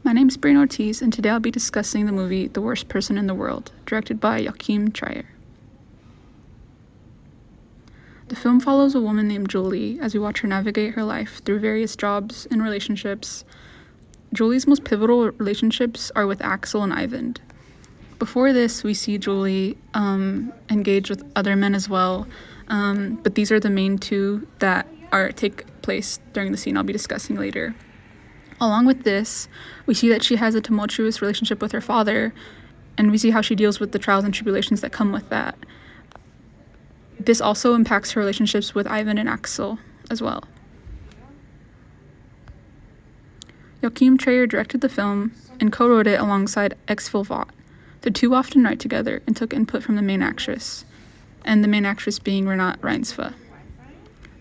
My name's Brain Ortiz, and today I'll be discussing the movie The Worst Person in the World, directed by Joachim Trier. The film follows a woman named Julie as we watch her navigate her life through various jobs and relationships. Julie's most pivotal relationships are with Axel and Ivan. Before this, we see Julie engage with other men as well, but these are the main two that take place during the scene I'll be discussing later. Along with this, we see that she has a tumultuous relationship with her father, and we see how she deals with the trials and tribulations that come with that. This also impacts her relationships with Ivan and Axel as well. Joachim Trier directed the film and co-wrote it alongside X-Phil Vaught. The two often write together and took input from the main actress, and the main actress being Renate Reinsve.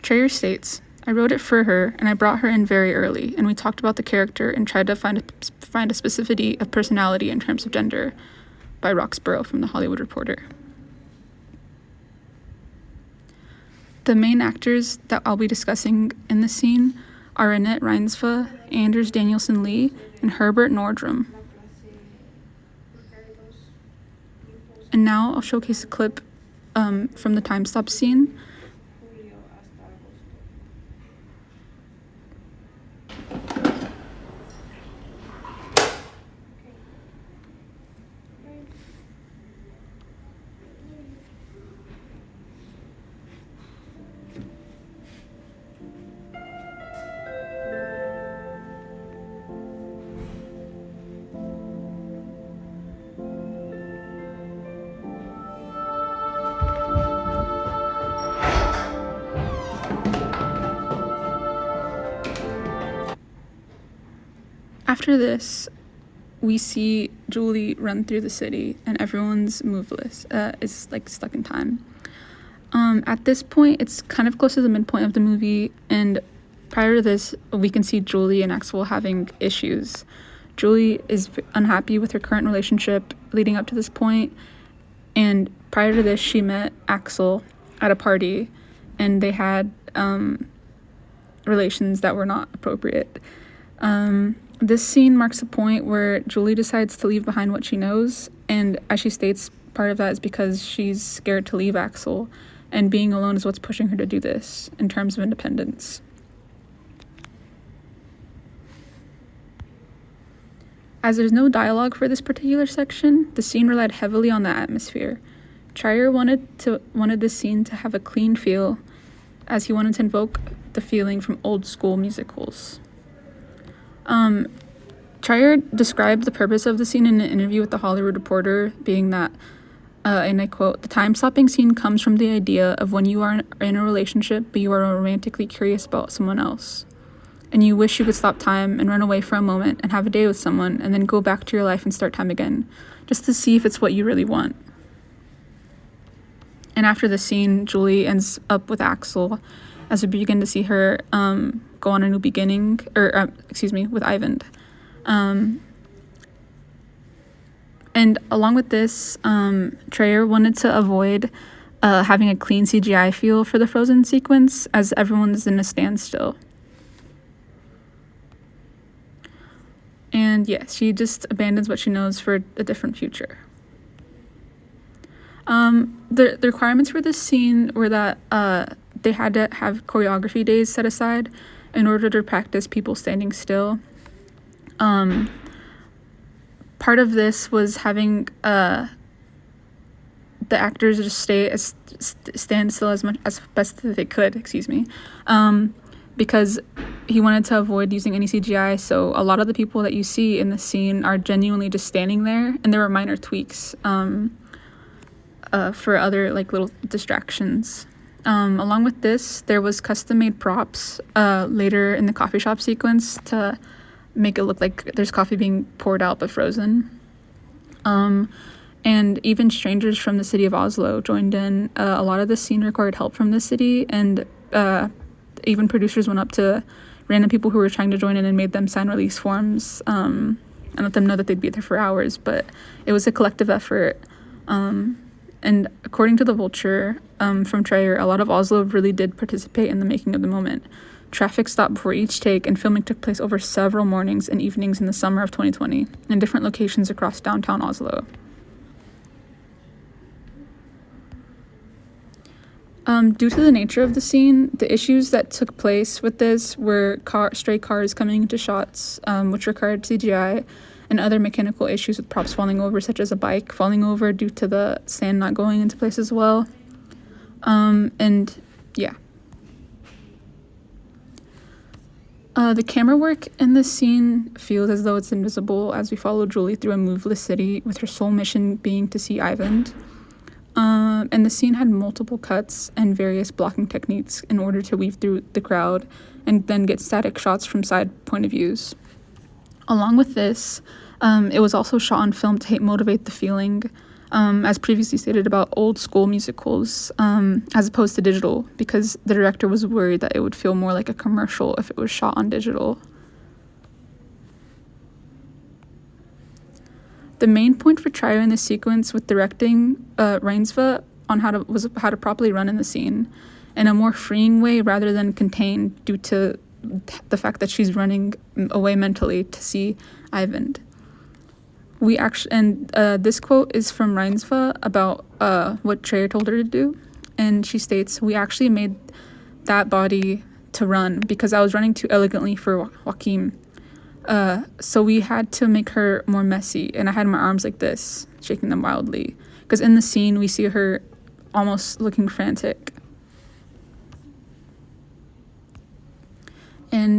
Trier states, "I wrote it for her, and I brought her in very early, and we talked about the character and tried to find a specificity of personality in terms of gender," by Roxborough from The Hollywood Reporter. The main actors that I'll be discussing in this scene are Renate Reinsve, Anders Danielsen Lee, and Herbert Nordrum. And now I'll showcase a clip from the time stop scene. After this, we see Julie run through the city, and everyone's moveless. It's like stuck in time. At this point, it's kind of close to the midpoint of the movie, and prior to this, we can see Julie and Axel having issues. Julie is unhappy with her current relationship leading up to this point, and prior to this, she met Axel at a party, and they had relations that were not appropriate. This scene marks a point where Julie decides to leave behind what she knows, and as she states, part of that is because she's scared to leave Axel, and being alone is what's pushing her to do this in terms of independence. As there's no dialogue for this particular section, the scene relied heavily on the atmosphere. Trier wanted this scene to have a clean feel, as he wanted to invoke the feeling from old school musicals. Trier described the purpose of the scene in an interview with The Hollywood Reporter, being that, and I quote, "The time-stopping scene comes from the idea of when you are in a relationship, but you are romantically curious about someone else, and you wish you could stop time and run away for a moment and have a day with someone, and then go back to your life and start time again, just to see if it's what you really want." And after the scene, Julie ends up with Axel, as we begin to see her go on a new beginning, with Ivan. And along with this, Trier wanted to avoid having a clean CGI feel for the Frozen sequence, as everyone's in a standstill. And yes, she just abandons what she knows for a different future. The requirements for this scene were that they had to have choreography days set aside in order to practice people standing still. Part of this was having the actors just stand still as best as they could, because he wanted to avoid using any CGI, so a lot of the people that you see in the scene are genuinely just standing there, and there were minor tweaks for other little distractions. Along with this, there was custom-made props later in the coffee shop sequence to make it look like there's coffee being poured out but frozen. And even strangers from the city of Oslo joined in. A lot of the scene required help from the city, and even producers went up to random people who were trying to join in and made them sign release forms and let them know that they'd be there for hours, but it was a collective effort. And according to The Vulture from Trier, a lot of Oslo really did participate in the making of the moment. traffic stopped before each take, and filming took place over several mornings and evenings in the summer of 2020 in different locations across downtown Oslo. Due to the nature of the scene, the issues that took place with this were stray cars coming into shots, which required CGI, and other mechanical issues with props falling over, such as a bike falling over due to the sand not going into place as well. And yeah. The camera work in this scene feels as though it's invisible as we follow Julie through a moveless city, with her sole mission being to see Eyvind. And the scene had multiple cuts and various blocking techniques in order to weave through the crowd and then get static shots from side point of views. Along with this, it was also shot on film to help motivate the feeling, as previously stated, about old school musicals, as opposed to digital, because the director was worried that it would feel more like a commercial if it was shot on digital. The main point for Trier in this sequence with directing Reinsve on how to properly run in the scene in a more freeing way rather than contained, due to the fact that she's running away mentally to see Eyvind. This quote is from Reinsve about what Trier told her to do, and she states, "We actually made that body to run because I was running too elegantly for Joachim. So we had to make her more messy, and I had my arms like this, shaking them wildly." Because in the scene, we see her almost looking frantic. And